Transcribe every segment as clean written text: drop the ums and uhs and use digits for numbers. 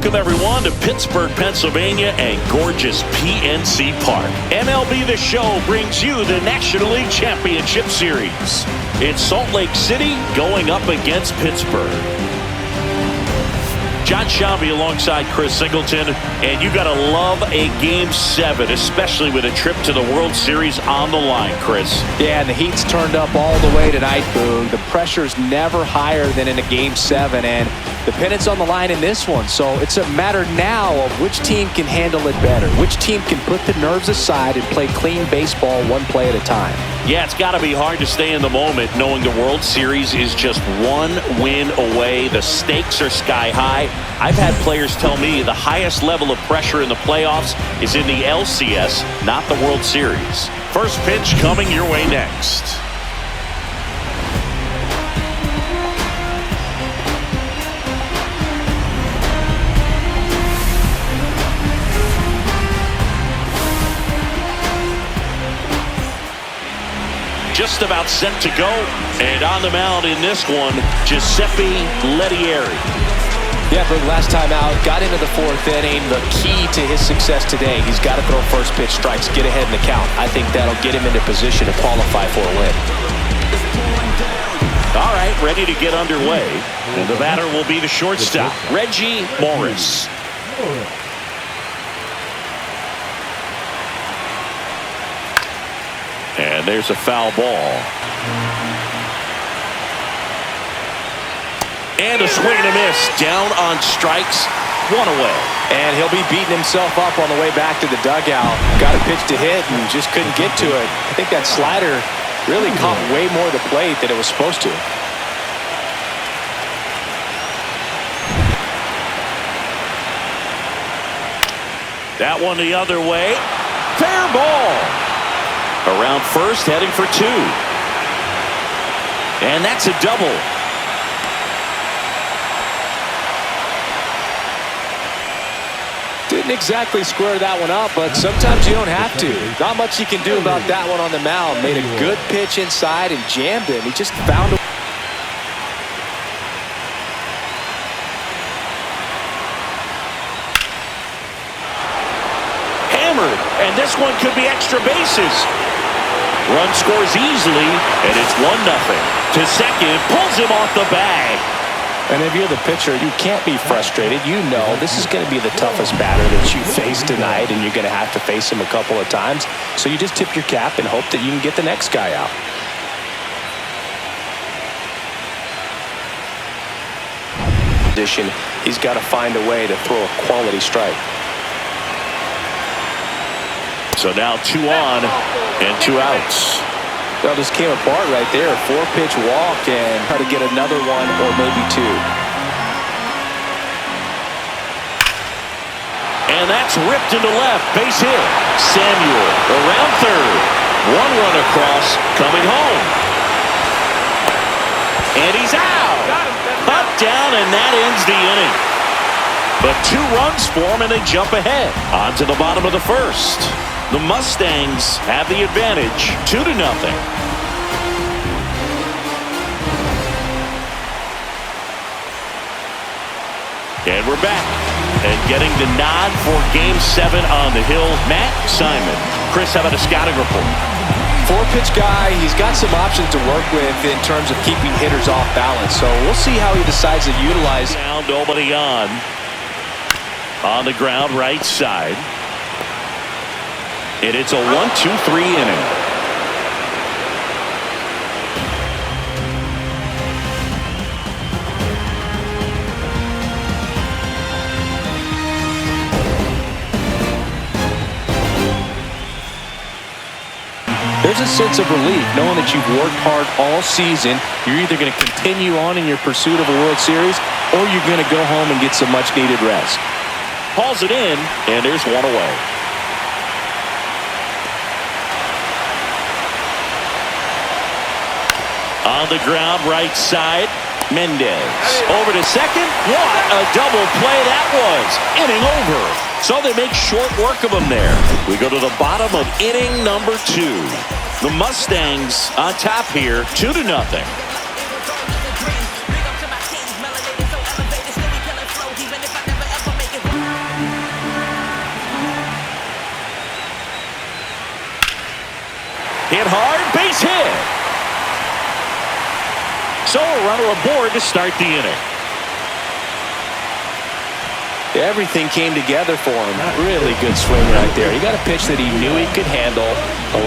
Welcome, everyone, to Pittsburgh, Pennsylvania and gorgeous PNC Park. MLB The Show brings you the National League Championship Series. It's Salt Lake City going up against Pittsburgh. John Shambi alongside Chris Singleton, and you got to love a Game 7, especially with a trip to the World Series on the line, Chris. Yeah, and the heat's turned up all the way tonight, Boog. The pressure's never higher than in a Game 7, and the pennant's on the line in this one. So it's a matter now of which team can handle it better, which team can put the nerves aside and play clean baseball one play at a time. Yeah, it's got to be hard to stay in the moment knowing the World Series is just one win away. The stakes are sky high. I've had players tell me the highest level of pressure in the playoffs is in the LCS, not the World Series. First pitch coming your way next. Just about set to go, and on the mound in this one, Giuseppe Lettieri. Yeah, but last time out, got into the fourth inning. The key to his success today, he's got to throw first pitch strikes, get ahead in the count. I think that'll get him into position to qualify for a win. All right, ready to get underway. And the batter will be the shortstop, Reggie Morris. And there's a foul ball. And a swing and a miss. Down on strikes. One away. And he'll be beating himself up on the way back to the dugout. Got a pitch to hit and just couldn't get to it. I think that slider really caught way more of the plate than it was supposed to. That one the other way. Fair ball. Around first, heading for two. And that's a double. Didn't exactly square that one up, but sometimes you don't have to. Not much you can do about that one on the mound. Made a good pitch inside and jammed him. He just found a... Hammered, and this one could be extra bases. Run scores easily, and it's 1-0. To second, pulls him off the bag. And if you're the pitcher, you can't be frustrated. You know this is going to be the toughest batter that you face tonight, and you're going to have to face him a couple of times. So you just tip your cap and hope that you can get the next guy out. He's got to find a way to throw a quality strike. So now 2 on and 2 outs. That just came apart right there. 4-pitch walk and try to get another one or maybe 2. And that's ripped into left. Base hit. Samuel around third. 1 run across, coming home. And he's out. Up, down, and that ends the inning. But 2 runs for him, and they jump ahead. On to the bottom of the first. The Mustangs have the advantage, 2-0. And we're back. And getting the nod for Game 7 on the hill, Matt Simon. Chris, how about a scouting report? 4-pitch guy. He's got some options to work with in terms of keeping hitters off balance. So we'll see how he decides to utilize. Now nobody on. On the ground, right side. And it's a 1-2-3 inning. There's a sense of relief knowing that you've worked hard all season. You're either going to continue on in your pursuit of a World Series, or you're going to go home and get some much-needed rest. Hauls it in, and there's 1 away. On the ground, right side, Mendez. Over to second. What a double play that was. Inning over. So they make short work of him there. We go to the bottom of inning number 2. The Mustangs on top here, 2-0. Hit hard, base hit. So a runner aboard to start the inning. Everything came together for him. Really good swing right there. He got a pitch that he knew he could handle,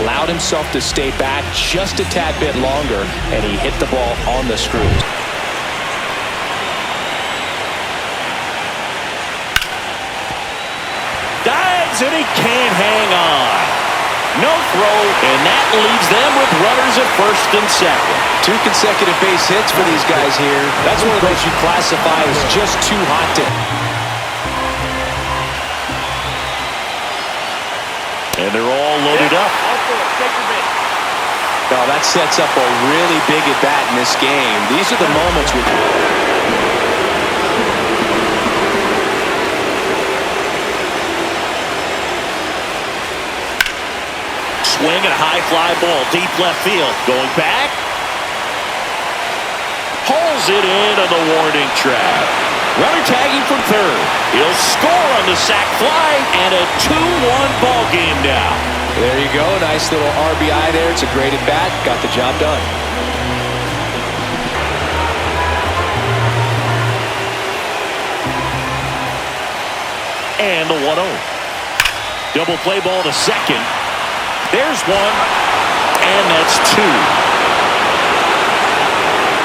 allowed himself to stay back just a tad bit longer, and he hit the ball on the screws. Dives, and he can't hang on. No throw, and that leaves them with runners at first and second. 2 consecutive base hits for these guys here. That's one of those you classify as just too hot to... And they're all loaded up. Now that sets up a really big at-bat in this game. These are the moments with... Swing and a high fly ball, deep left field. Going back. Hauls it in on the warning track. Runner tagging from third. He'll score on the sac fly, and a 2-1 ball game now. There you go. Nice little RBI there. It's a great at-bat. Got the job done. And the 1-0. Double play ball to second. There's one, and that's 2.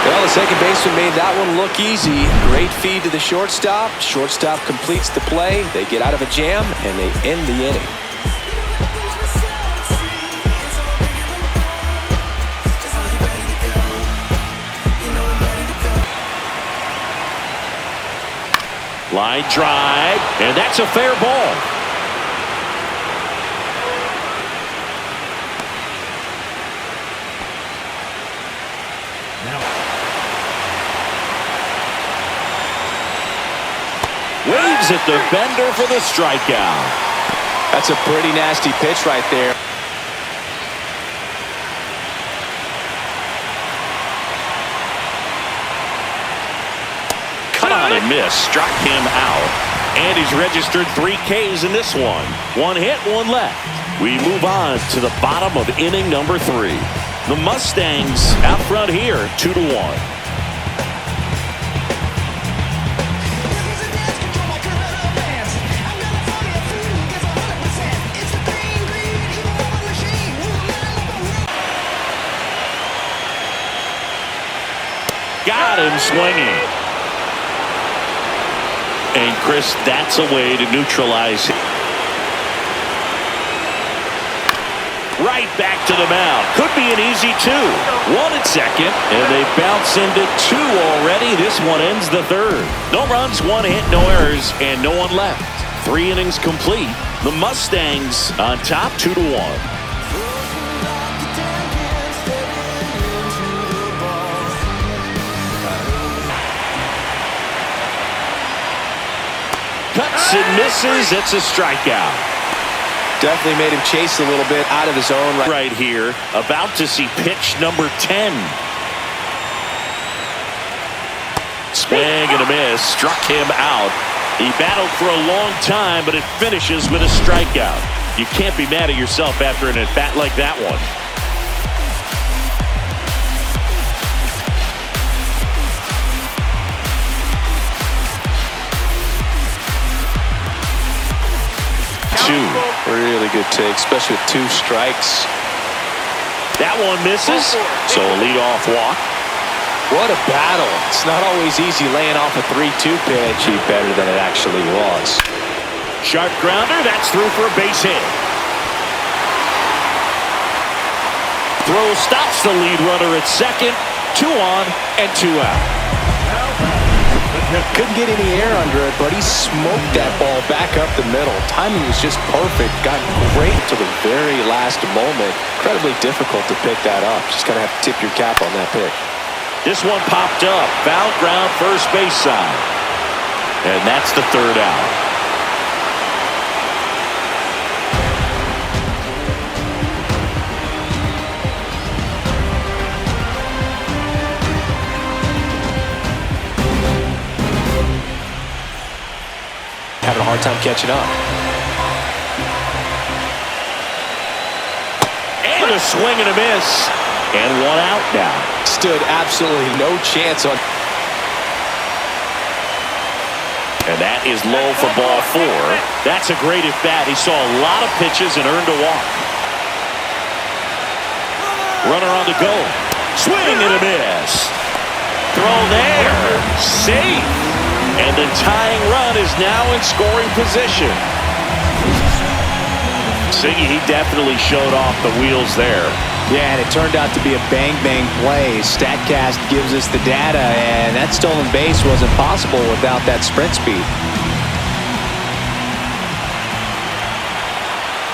Well, the second baseman made that one look easy. Great feed to the shortstop. Shortstop completes the play. They get out of a jam, and they end the inning. Line drive, and that's a fair ball. Waves at the bender for the strikeout. That's a pretty nasty pitch right there. Cut on and miss. Struck him out. And he's registered 3 Ks in this one. 1 hit, 1 left. We move on to the bottom of inning number 3. The Mustangs out front here, 2-1. Got him swinging. And Chris, that's a way to neutralize him. Right back to the mound. Could be an easy 2. 1 at second, and they bounce into 2 already. This one ends the 3rd. No runs, 1 hit, no errors, and no one left. 3 innings complete. The Mustangs on top, 2-1. Cuts and misses. It's a strikeout. Definitely made him chase a little bit out of his own right here. About to see pitch number 10. Swing and a miss. Struck him out. He battled for a long time, but it finishes with a strikeout. You can't be mad at yourself after an at-bat like that one. Really good take, especially with 2 strikes. That one misses, so a leadoff walk. What a battle. It's not always easy laying off a 3-2 pitch. He's better than it actually was. Sharp grounder, that's through for a base hit. Throw stops the lead runner at second. 2 on and 2 out. Couldn't get any air under it, but he smoked that ball back up the middle. Timing was just perfect. Got great to the very last moment. Incredibly difficult to pick that up. Just gotta have to tip your cap on that pick. This one popped up. Foul ground, first base side. And that's the 3rd out. Having a hard time catching up. And a swing and a miss. And one out now. Stood absolutely no chance on. And that is low for ball 4. That's a great at bat. He saw a lot of pitches and earned a walk. Runner on the go. Swing and a miss. Throw there. Safe. And the tying run is now in scoring position. Siggy, he definitely showed off the wheels there. Yeah, and it turned out to be a bang-bang play. StatCast gives us the data, and that stolen base wasn't possible without that sprint speed.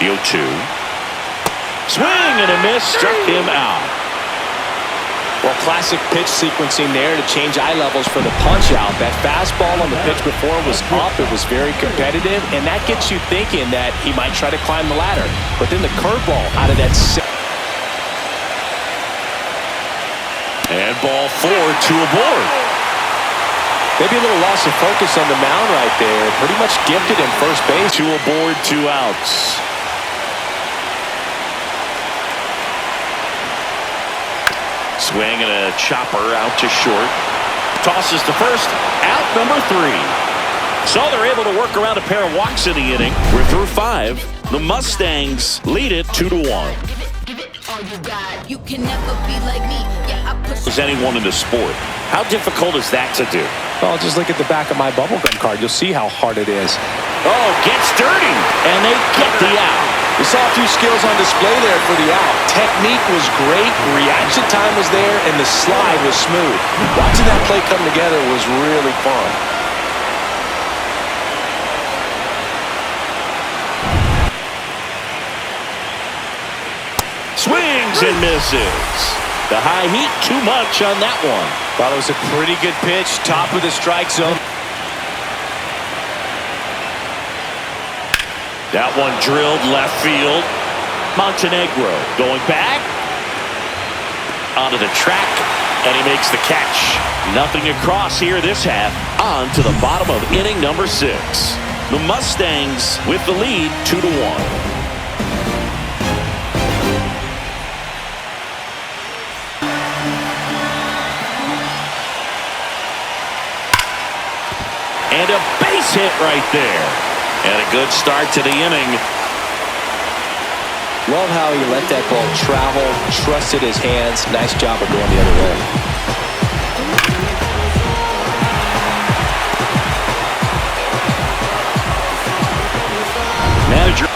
The 0-2. Swing and a miss. Struck him out. Well, classic pitch sequencing there to change eye levels for the punch-out. That fastball on the pitch before was up. It was very competitive, and that gets you thinking that he might try to climb the ladder. But then the curveball out of that... And ball 4, 2 aboard. Maybe a little loss of focus on the mound right there. Pretty much gifted in first base. 2 aboard, 2 outs. Swing and a chopper out to short. Tosses to first. Out number 3. So they're able to work around a pair of walks in the inning. We're through 5. The Mustangs lead it 2-1. You can never be like me. Yeah, I push. As anyone in the sport, how difficult is that to do? Well, just look at the back of my bubblegum card. You'll see how hard it is. Oh, gets dirty, and they get the out. We saw a few skills on display there for the out. Technique was great, reaction time was there, and the slide was smooth. Watching that play come together was really fun. Swings and misses. The high heat, too much on that one. Thought it was a pretty good pitch, top of the strike zone. That one drilled left field. Montenegro going back. Onto the track, and he makes the catch. Nothing across here this half. On to the bottom of inning number 6. The Mustangs with the lead 2-1. And a base hit right there. And a good start to the inning. Love how he let that ball travel, trusted his hands. Nice job of going the other way. Manager.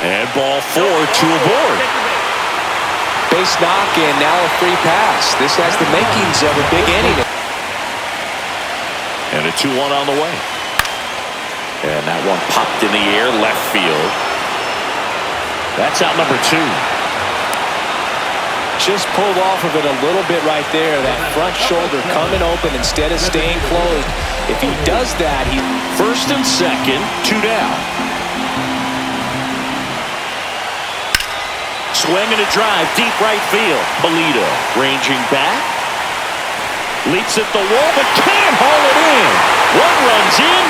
And ball 4, 2 aboard. Base knock, and now a free pass. This has the makings of a big inning. And a 2-1 on the way. And that one popped in the air, left field. That's out number 2. Just pulled off of it a little bit right there. That front shoulder coming open instead of staying closed. If he does that, he... First and second, 2 down. Swing and a drive, deep right field. Polito ranging back. Leaps at the wall, but can't haul it in. One run's in.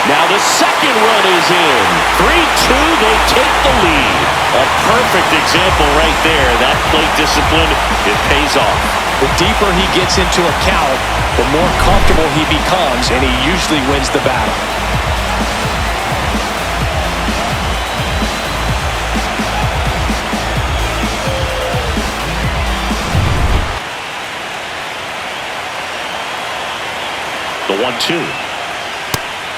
Now the second run is in. 3-2, they take the lead. A perfect example right there. That plate discipline, it pays off. The deeper he gets into a count, the more comfortable he becomes, and he usually wins the battle. The 1-2.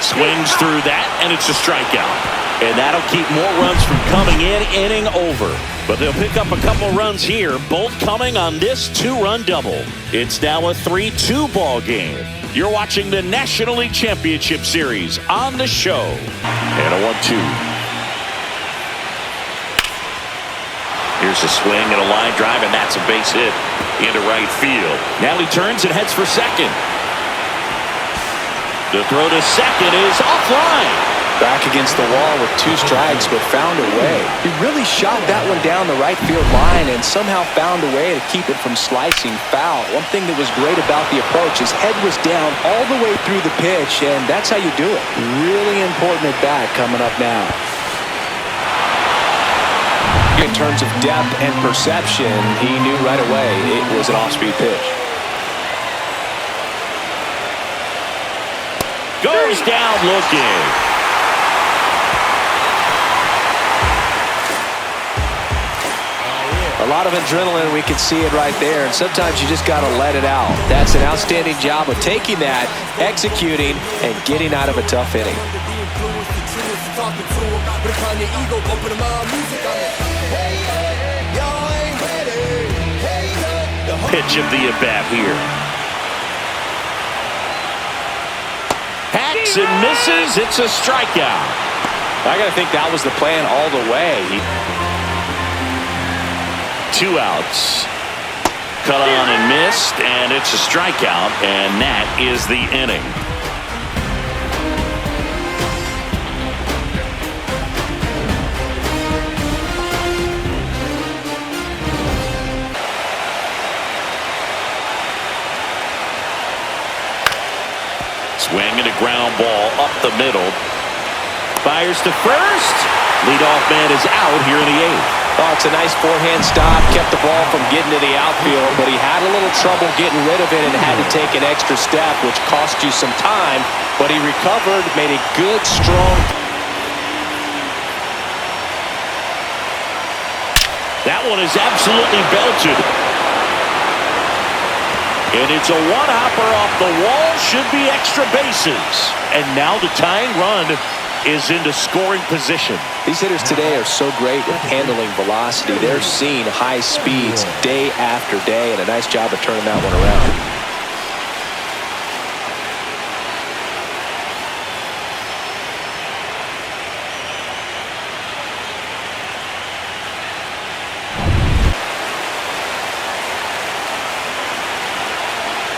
Swings through that, and it's a strikeout. And that'll keep more runs from coming in, inning over. But they'll pick up a couple runs here, both coming on this 2-run double. It's now a 3-2 ball game. You're watching the National League Championship Series on the show. And a 1-2. Here's a swing and a line drive, and that's a base hit into right field. Now he turns and heads for second. The throw to second is offline. Back against the wall with 2 strikes, but found a way. He really shot that one down the right field line and somehow found a way to keep it from slicing foul. One thing that was great about the approach, his head was down all the way through the pitch, and that's how you do it. Really important at bat coming up now. In terms of depth and perception, he knew right away it was an off-speed pitch. Goes down looking. A lot of adrenaline, we can see it right there, and sometimes you just got to let it out. That's an outstanding job of taking that, executing, and getting out of a tough inning. Pitch of the at-bat here. Hacks and misses. It's a strikeout. I got to think that was the plan all the way. 2 outs. Cut on and missed, and it's a strikeout, and that is the inning. Swinging a ground ball up the middle. Fires to first. Leadoff man is out here in the 8th. Oh, it's a nice forehand stop. Kept the ball from getting to the outfield, but he had a little trouble getting rid of it and had to take an extra step, which cost you some time. But he recovered, made a good, strong. That one is absolutely belted. And it's a one-hopper off the wall. Should be extra bases. And now the tying run is into scoring position. These hitters today are so great with handling velocity. They're seeing high speeds day after day, and a nice job of turning that one around.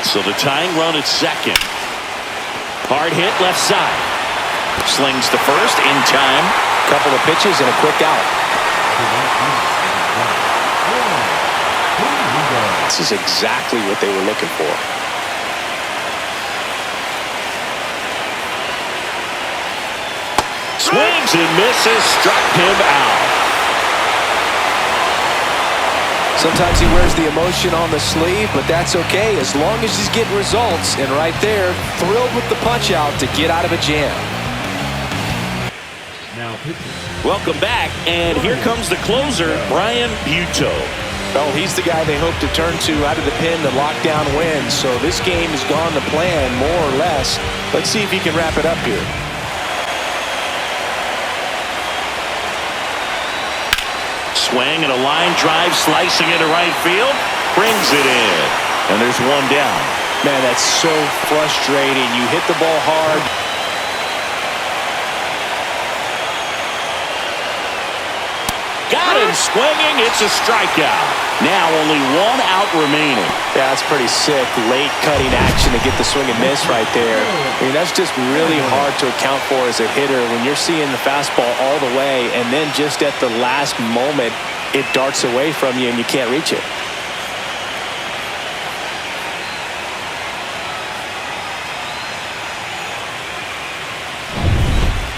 So the tying run at second. Hard hit left side. Slings to first in time. Couple of pitches and a quick out. This is exactly what they were looking for. Swings and misses. Struck him out. Sometimes he wears the emotion on the sleeve, but that's okay as long as he's getting results. And right there, thrilled with the punch out to get out of a jam. Welcome back, and here comes the closer, Brian Buto. Well, he's the guy they hope to turn to out of the pen to lock down wins. So this game has gone to plan, more or less. Let's see if he can wrap it up here. Swing and a line drive, slicing into right field, brings it in, and there's one down. Man, that's so frustrating. You hit the ball hard. Got him swinging. It's a strikeout. Now only 1 out remaining. Yeah, that's pretty sick. Late cutting action to get the swing and miss right there. I mean, that's just really hard to account for as a hitter when you're seeing the fastball all the way and then just at the last moment it darts away from you and you can't reach it.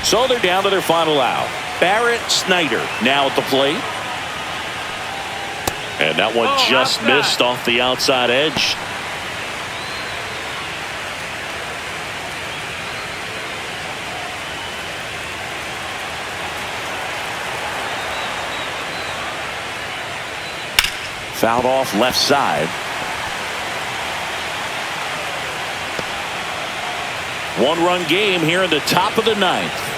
So they're down to their final out. Barrett Snyder now at the plate. And that one just missed off the outside edge. Fouled off left side. 1-run game here in the top of the 9th.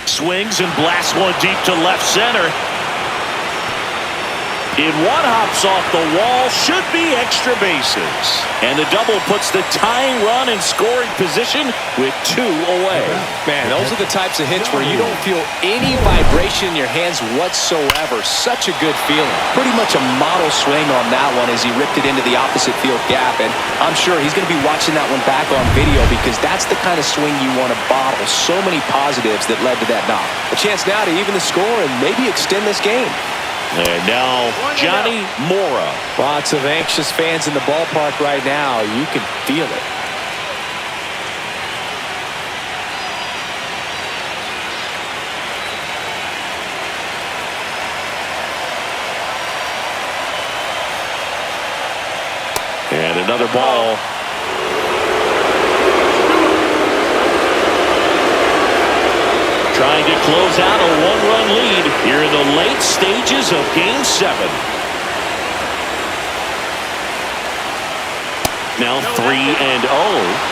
Swings and blasts one deep to left center. In one hops off the wall, should be extra bases. And the double puts the tying run in scoring position with 2 away. Man, those are the types of hits where you don't feel any vibration in your hands whatsoever. Such a good feeling. Pretty much a model swing on that one as he ripped it into the opposite field gap. And I'm sure he's going to be watching that one back on video because that's the kind of swing you want to bottle. So many positives that led to that knock. A chance now to even the score and maybe extend this game. And now Johnny Mora. Lots of anxious fans in the ballpark right now. You can feel it. And another ball. Trying to close out a 1-run lead here in the late stages of Game 7. Now 3-0.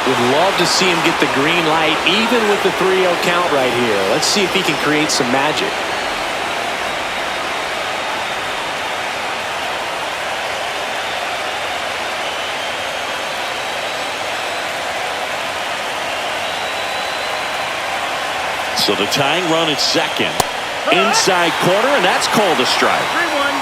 Would love to see him get the green light even with the 3-0 count right here. Let's see if he can create some magic. So the tying run at second. Inside corner, and that's called a strike. 3-1.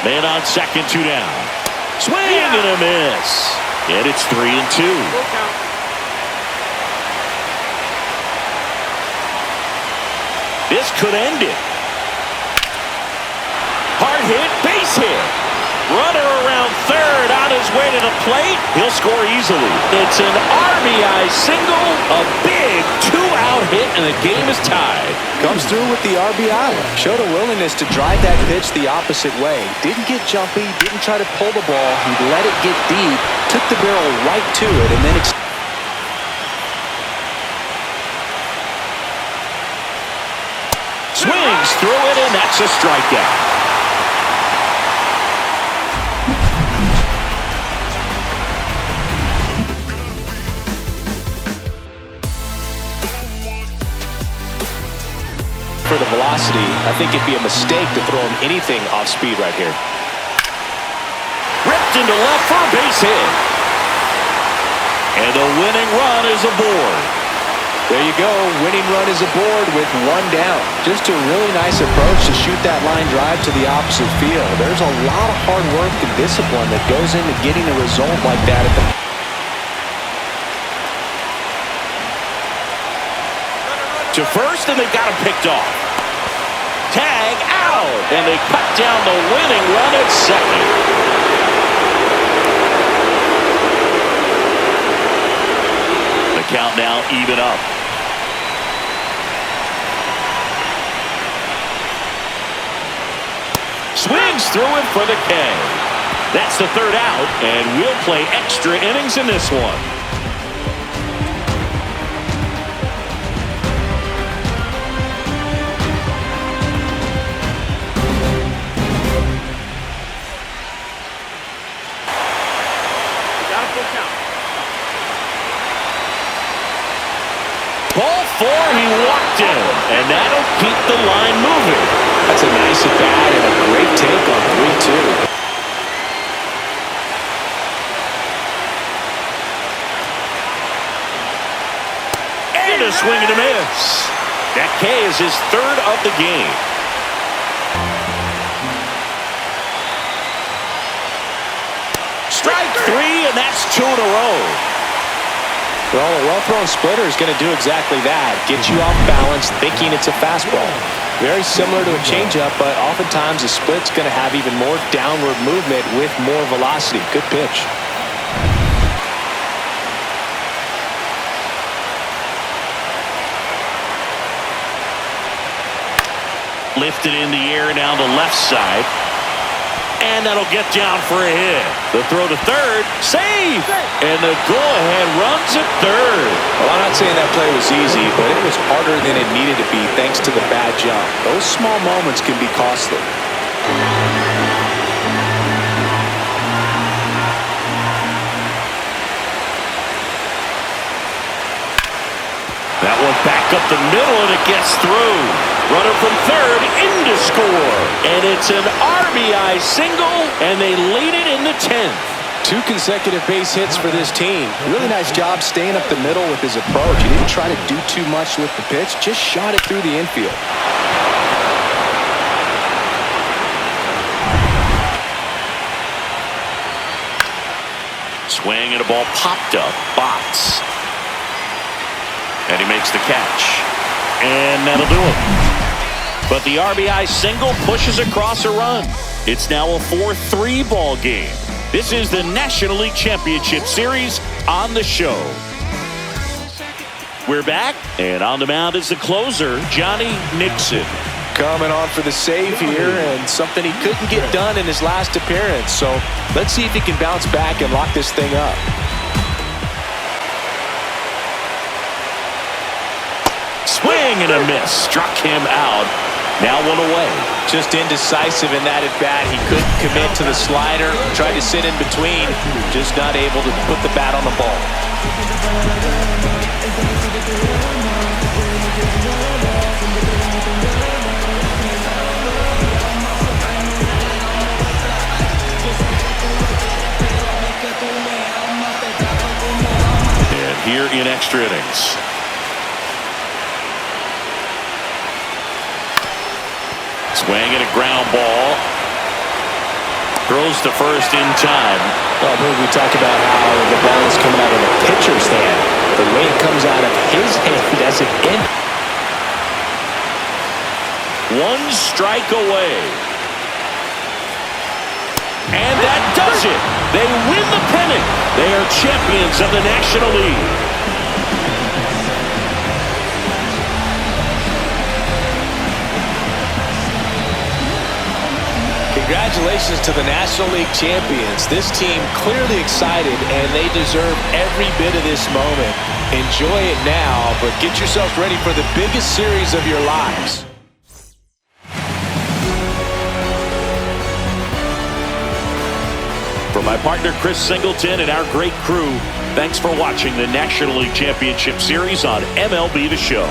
Man on second, 2 down. Swing and a miss. And it's 3-2. Full count. This could end it. Hard hit, base hit. Runner around third on his way to the plate. He'll score easily. It's an RBI single, a big 2-out hit, and the game is tied. Comes through with the RBI. Showed a willingness to drive that pitch the opposite way. Didn't get jumpy, didn't try to pull the ball. He let it get deep, took the barrel right to it, and then swings through it, and that's a strikeout. for the velocity, I think it'd be a mistake to throw him anything off speed right here. Ripped into left for a base hit. And the winning run is aboard. There you go. Winning run is aboard with 1 down. Just a really nice approach to shoot that line drive to the opposite field. There's a lot of hard work and discipline that goes into getting a result like that at the to first, and they got him picked off. Tag out, and they cut down the winning run at second. The count now even up. Swings through it for the K. That's the 3rd out, and we'll play extra innings in this one. Ball 4, he walked in, and that'll keep the line moving. That's a nice at bat and a great take on 3-2. And a swing and a miss. That K is his 3rd of the game. Strike 3, and that's 2 in a row. Well, a well-thrown splitter is going to do exactly that. Get you off balance, thinking it's a fastball. Very similar to a changeup, but oftentimes a split's going to have even more downward movement with more velocity. Good pitch. Lifted in the air down the left side. And that'll get down for a hit. The throw to third, safe! And the go-ahead runs at third. Well, I'm not saying that play was easy, but it was harder than it needed to be thanks to the bad jump. Those small moments can be costly. That one back up the middle, and it gets through. Runner from third in to score. And it's an RBI single, and they lead it in the 10th. 2 consecutive base hits for this team. Really nice job staying up the middle with his approach. He didn't try to do too much with the pitch, just shot it through the infield. Swing and a ball popped up. Box. And he makes the catch. And that'll do it. But the RBI single pushes across a run. It's now a 4-3 ball game. This is the National League Championship Series on the show. We're back, and on the mound is the closer, Johnny Nixon. Coming on for the save here, and something he couldn't get done in his last appearance. So let's see if he can bounce back and lock this thing up. Swing and a miss. Struck him out. Now one away. Just indecisive in that at bat. He couldn't commit to the slider. Tried to sit in between. Just not able to put the bat on the ball. And here in extra innings. Swing and a ground ball. Throws to first in time. Well, we talk about how the ball is coming out of the pitcher's hand. The way it comes out of his hand as it ends. 1 strike away. And that does it. They win the pennant. They are champions of the National League. Congratulations to the National League champions. This team clearly excited, and they deserve every bit of this moment. Enjoy it now, but get yourself ready for the biggest series of your lives. For my partner Chris Singleton and our great crew, thanks for watching the National League Championship Series on MLB The Show.